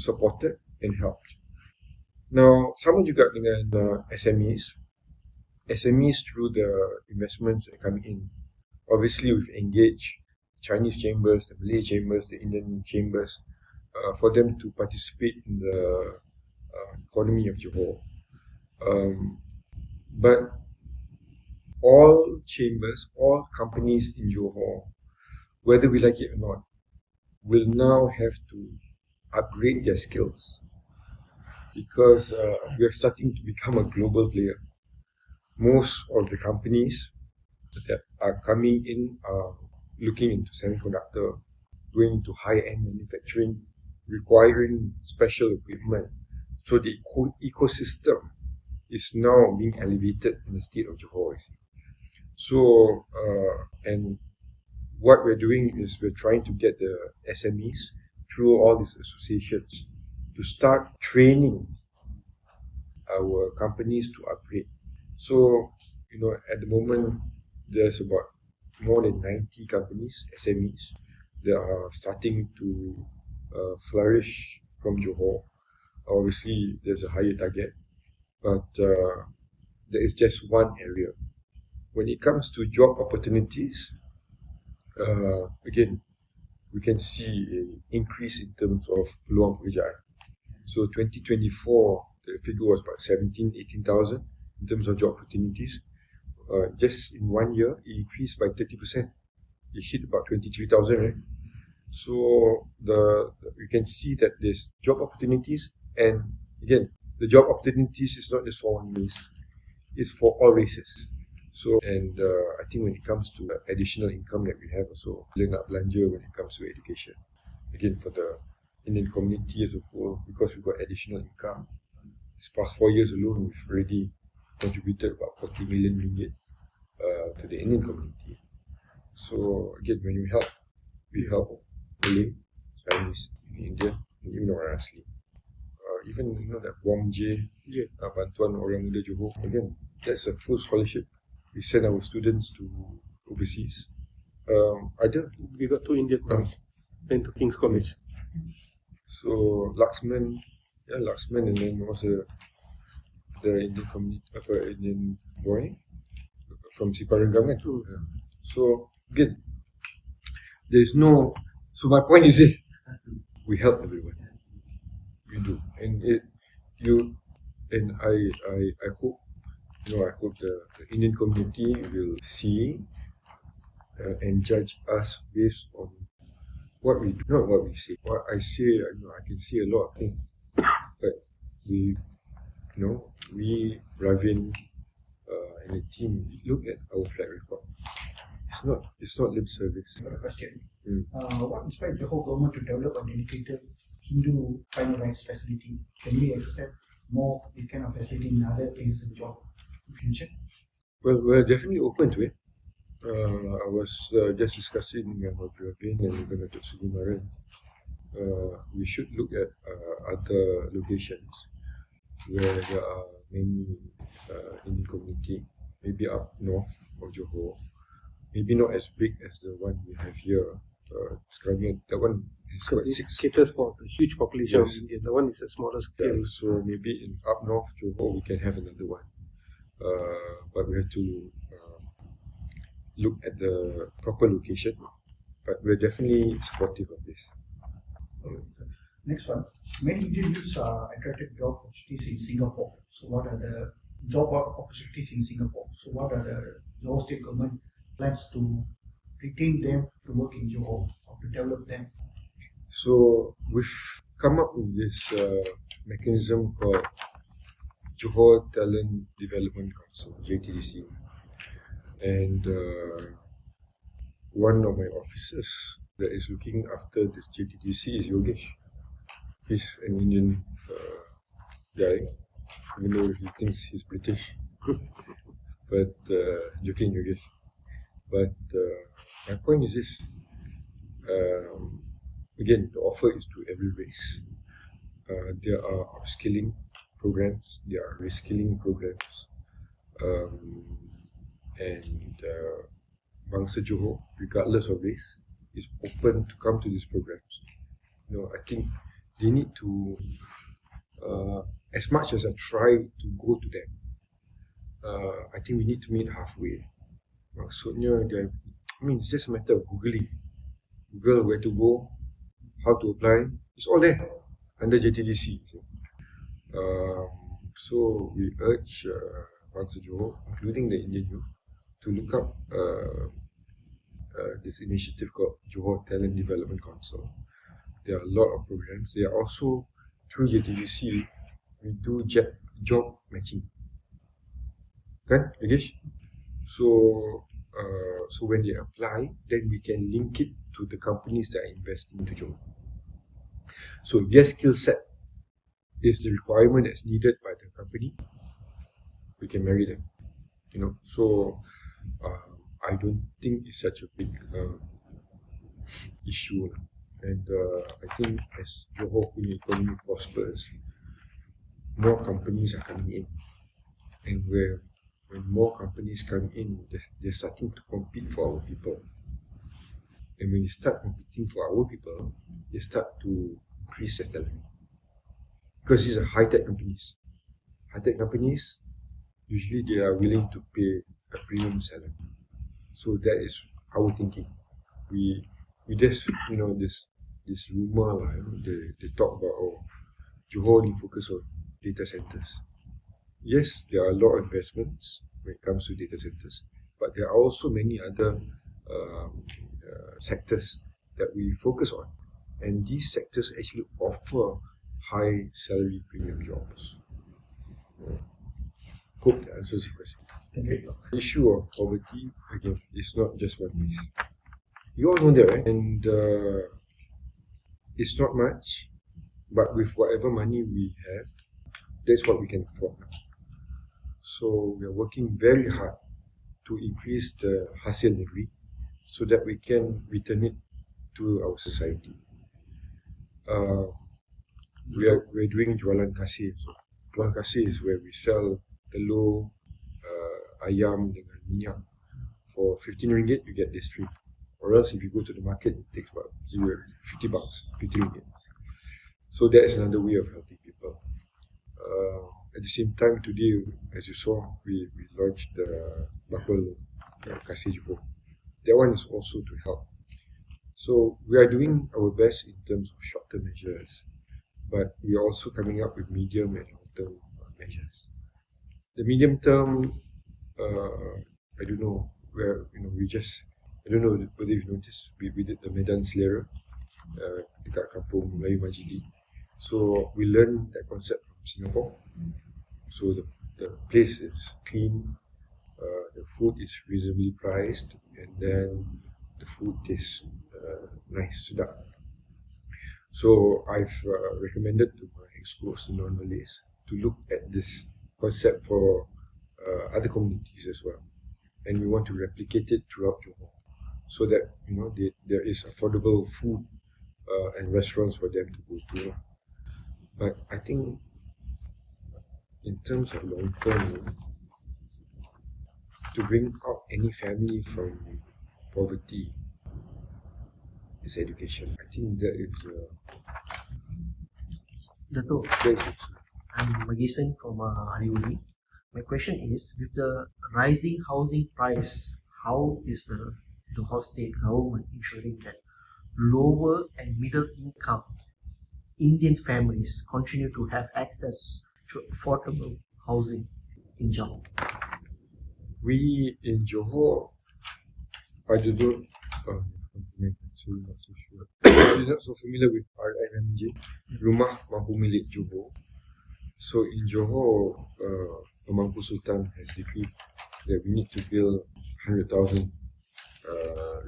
supported and helped. Now, sama juga dengan SMEs. SMEs through the investments that come in. Obviously, we've engaged Chinese chambers, the Malay chambers, the Indian chambers, for them to participate in the economy of Johor. But all chambers, all companies in Johor, whether we like it or not, will now have to upgrade their skills because we are starting to become a global player. Most of the companies that are coming in are looking into semiconductor, going into high-end manufacturing, requiring special equipment. So the ecosystem is now being elevated in the state of Johor. So, and what we're doing is we're trying to get the SMEs through all these associations to start training our companies to upgrade. So, at the moment, there's about more than 90 companies, SMEs, that are starting to flourish from Johor. Obviously, there's a higher target, but there is just one area. When it comes to job opportunities, again, we can see an increase in terms of peluang pekerjaan. So 2024, the figure was about 18,000 in terms of job opportunities. Just in 1 year, it increased by 30%. It hit about 23,000, right? So we can see that there's job opportunities, and again, the job opportunities is not just for one race; it's for all races. So, and I think when it comes to additional income that we have, also learn up belanja when it comes to education. Again, for the Indian community as a whole, because we've got additional income. This past 4 years alone, we've already contributed about 40 million ringgit to the Indian community. So again, when we help Malay, Chinese, Indian, and even orang asli. Even that Wong J, bantuan orang muda Johor. Again, that's a full scholarship. We send our students to overseas. We got 2 Indian ones and to King's College. So Laxman, and then also the Indian community, Indian boy from Siparenggam. So again, there's no. So my point is this: we help everyone. We do, and I hope. I hope the Indian community will see and judge us based on what we do, not what we say. What I say, I can say a lot of things, but we, Ravin, and the team look at our flag record. It's not lip service. Got a question. What inspired the whole government to develop a dedicated Hindu final rights facility? Can we expect more this kind of facility in other places in Johor in future? Well, we're definitely open to it. I was just discussing with Ravin and even Dato Sugumaran. We should look at other locations where there are many Indian community, maybe up north of Johor, maybe not as big as the one we have here. That one is quite six. Caters for the huge population of India. The one is a smaller scale. Yeah, so maybe in up north Johor we can have another one. But we have to look at the proper location. But we're definitely supportive of this. Next one. Many Indian youths are attracted to job opportunities in Singapore. So what are the job opportunities in Singapore? So what are the Johor State Government plans to retain them to work in Johor or to develop them? So we've come up with this mechanism called Johor Talent Development Council, JTDC. And one of my officers that is looking after this JTDC is Yogesh. He's an Indian guy, even though he thinks he's British. But joking, Yogesh. But my point is this. Again, the offer is to every race. There are upskilling programs, there are reskilling programs, and Bangsa Johor, regardless of race, is open to come to these programs. I think they need to, as much as I try to go to them, I think we need to meet halfway. Maksudnya, it's just a matter of Googling. Google where to go, how to apply. It's all there under JTDC. So we urge Bangsa Johor, including the Indian youth, to look up this initiative called Johor Talent Development Council. There are a lot of programs. They are also, through JTDC, we do job matching. Kan, Yogesh? So when they apply, then we can link it to the companies that are investing into Johor. So if their skill set is the requirement that's needed by the company, we can marry them. So I don't think it's such a big issue. And I think as Johor economy prospers, more companies are coming in. And when more companies come in, they're starting to compete for our people. And when you start competing for our people, they start to increase their salary. Because these are high-tech companies. High-tech companies, usually they are willing to pay a premium salary. So that is our thinking. We just, this rumor, they talk about, Johor only focus on data centers. Yes, there are a lot of investments when it comes to data centers, but there are also many other sectors that we focus on. And these sectors actually offer high salary premium jobs. Hope that answers the question. Thank you. The issue of poverty, again, is not just one place. You all know that, right? And it's not much, but with whatever money we have, that's what we can afford. So we are working very hard to increase the hasil negeri so that we can return it to our society. We're doing jualan kasih. So, jualan kasih is where we sell telur, ayam dengan minyak. For 15 ringgit, you get this three. Or else if you go to the market, it takes about 50 bucks, 50 ringgit. So that is another way of helping people. At the same time, today, as you saw, we launched the Bakul Kasih Johor. That one is also to help. So we are doing our best in terms of short-term measures, but we are also coming up with medium and long-term measures. The medium term, I don't know where, I don't know whether you've noticed, we did the Medan Selera dekat Kampung Melayu Majidi. So we learned that concept from Singapore. So the place is clean, the food is reasonably priced, and then the food tastes nice, sedap. So I've recommended to my experts, to non-Malays, to look at this concept for other communities as well. And we want to replicate it throughout Johor, so that there is affordable food and restaurants for them to go to. But I think in terms of long term, to bring out any family from poverty is education. I think that is Dato, I'm Magisan from AlaiOliNews. My question is, with the rising housing price, how is the Johor state government ensuring that lower and middle income Indian families continue to have access to affordable housing in Johor? We in Johor, I don't know, so not so sure. We're not so familiar with RMJ, Rumah Mampu Milik Johor. So in Johor, Pemangku Sultan has decreed that we need to build 100,000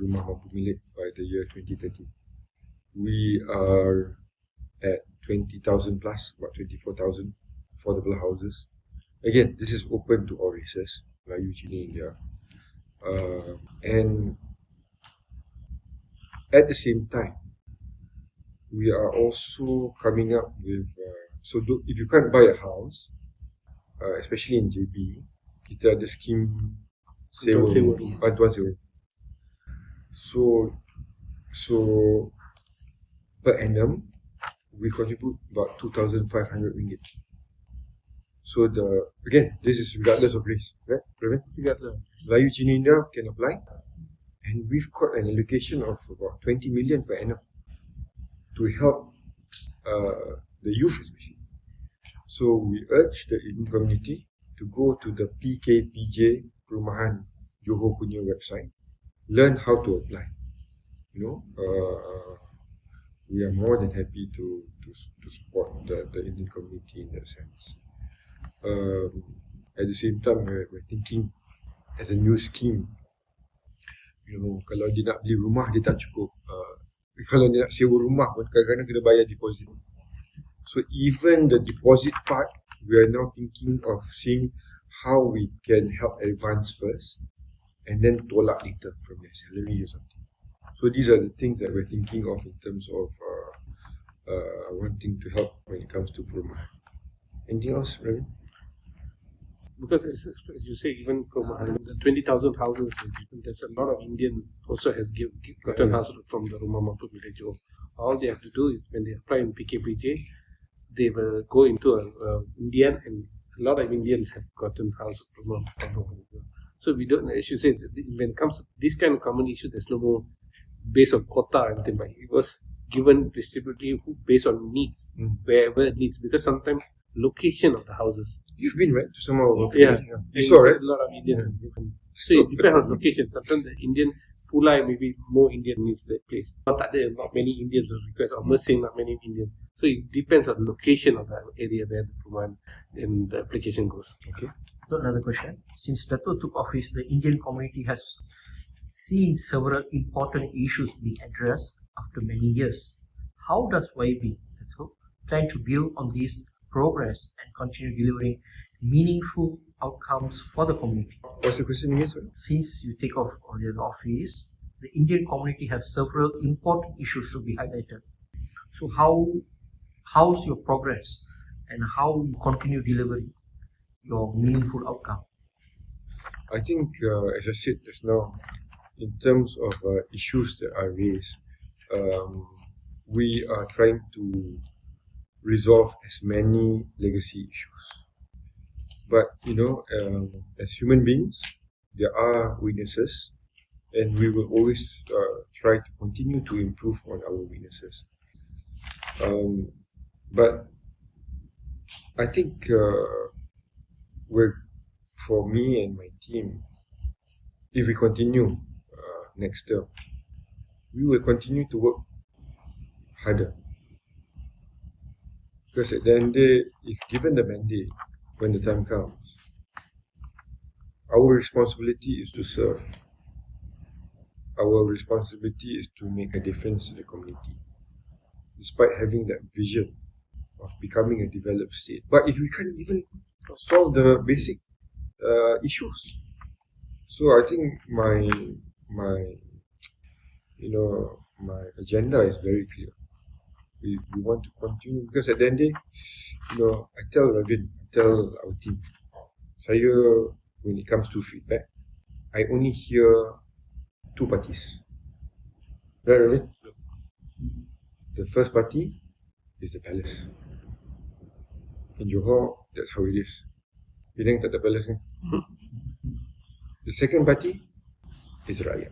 Rumah Mampu Milik by the year 2030. We are at 20,000 plus, about 24,000 affordable houses. Again, this is open to all races, Melayu, Cina, India. And at the same time, we are also coming up with, if you can't buy a house, especially in JB, kita ada scheme bantuan sewa. So per annum, we contribute about 2,500 ringgit. So again, this is regardless of race, right, Praveen? Melayu Cina India can apply, and we've got an allocation of about 20 million per annum to help the youth especially. So we urge the Indian community to go to the PKPJ Perumahan Johor punya website, learn how to apply. We are more than happy to support the Indian community in that sense. At the same time, we're thinking as a new scheme. Kalau dia nak beli rumah, dia tak cukup. Kalau dia nak sewa rumah pun kadang-kadang kena bayar deposit. So even the deposit part, we are now thinking of seeing how we can help advance first and then tolak later from their salary or something. So these are the things that we're thinking of in terms of wanting to help when it comes to perumahan. Anything else, Ravi? Because as you say, even from the 20,000 houses, there's a lot of Indian also has gotten houses from the Rumah Mampu Village. All they have to do is when they apply in PKPJ, they will go into Indian, and a lot of Indians have gotten houses from So we don't, as you say, when it comes to this kind of common issue, there's no more based on quota or anything, but it was given distributively based on needs, wherever it needs, because sometimes location of the houses. You've been, right, to some of our You saw, right? A lot of Indians. So it depends on location. Sometimes the Indian Pulai, maybe more Indian needs that place. Not many Indians will request, or Mersing, not many Indians. So it depends on the location of the area where the Perumahan and the application goes. Okay. So another question. Since Dato took office, the Indian community has seen several important issues being addressed after many years. How does YAB Dato plan to build on this progress and continue delivering meaningful outcomes for the community? What's the question again, sir? Since you take off on the office, the Indian community have several important issues to be highlighted. So how's your progress and how you continue delivering your meaningful outcome? I think, as I said just now, in terms of issues that are raised, we are trying to resolve as many legacy issues. But, as human beings, there are weaknesses, and we will always try to continue to improve on our weaknesses. But I think for me and my team, if we continue next term, we will continue to work harder. Because at the end of the day, if given the mandate, when the time comes, our responsibility is to serve. Our responsibility is to make a difference in the community, despite having that vision of becoming a developed state. But if we can't even solve the basic issues, so I think my agenda is very clear. We want to continue, because at the end of the day, I tell Ravin, I tell our team, when it comes to feedback, I only hear two parties. Right, Ravin? The first party is the palace. In Johor, that's how it is. Penang tak ada palace kan? The second party is rakyat.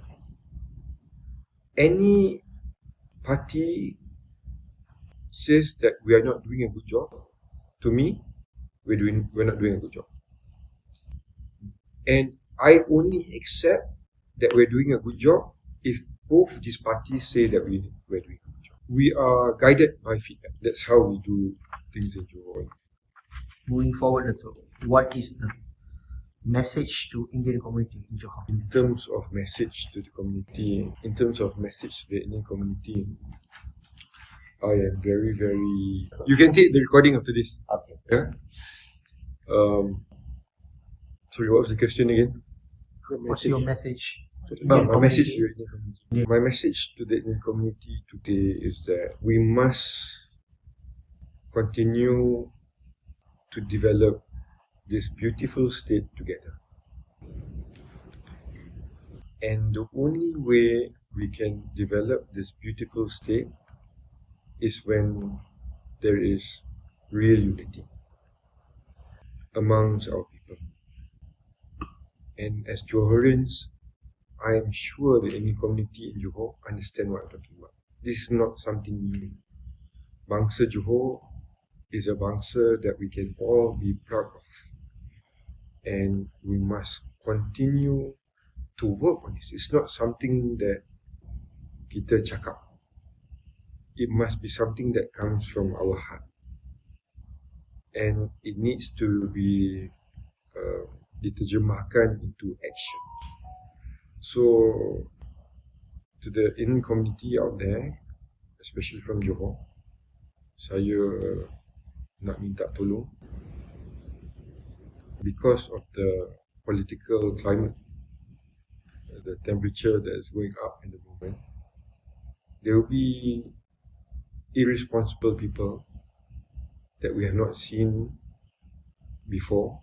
Any party says that we are not doing a good job, to me, we're not doing a good job. And I only accept that we're doing a good job if both these parties say that we're doing a good job. We are guided by feedback. That's how we do things in Johor. Moving forward, what is the message to Indian community in Johor? In terms of message to the community, I am very, very... You can take the recording after this. Okay. Yeah? Sorry, what was the question again? What's your message? My message to the Indian community. My message to the Indian community today is that we must continue to develop this beautiful state together. And the only way we can develop this beautiful state is when there is real unity amongst our people. And as Johorians, I am sure the Indian community in Johor understand what I'm talking about. This is not something new. Bangsa Johor is a bangsa that we can all be proud of. And we must continue to work on this. It's not something that kita cakap. It must be something that comes from our heart. And it needs to be diterjemahkan into action. So, to the Indian community out there, especially from Johor, saya nak minta tolong. Because of the political climate, the temperature that is going up in the moment, there will be irresponsible people that we have not seen before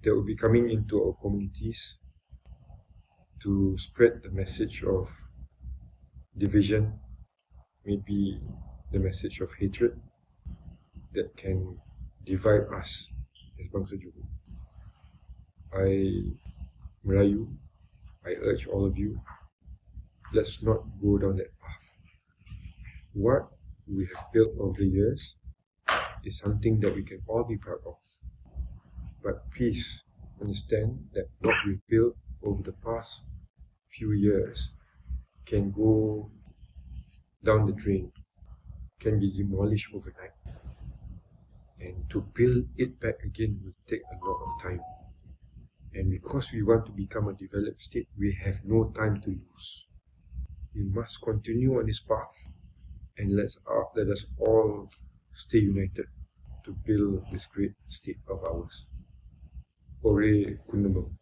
that will be coming into our communities to spread the message of division, maybe the message of hatred that can divide us as bangsa Johor. I merayu, I urge all of you, let's not go down that path. What we have built over the years is something that we can all be proud of. But please understand that what we've built over the past few years can go down the drain, can be demolished overnight. And to build it back again will take a lot of time. And because we want to become a developed state, we have no time to lose. We must continue on this path and let us all stay united to build this great state of ours. Ore Kundumbang.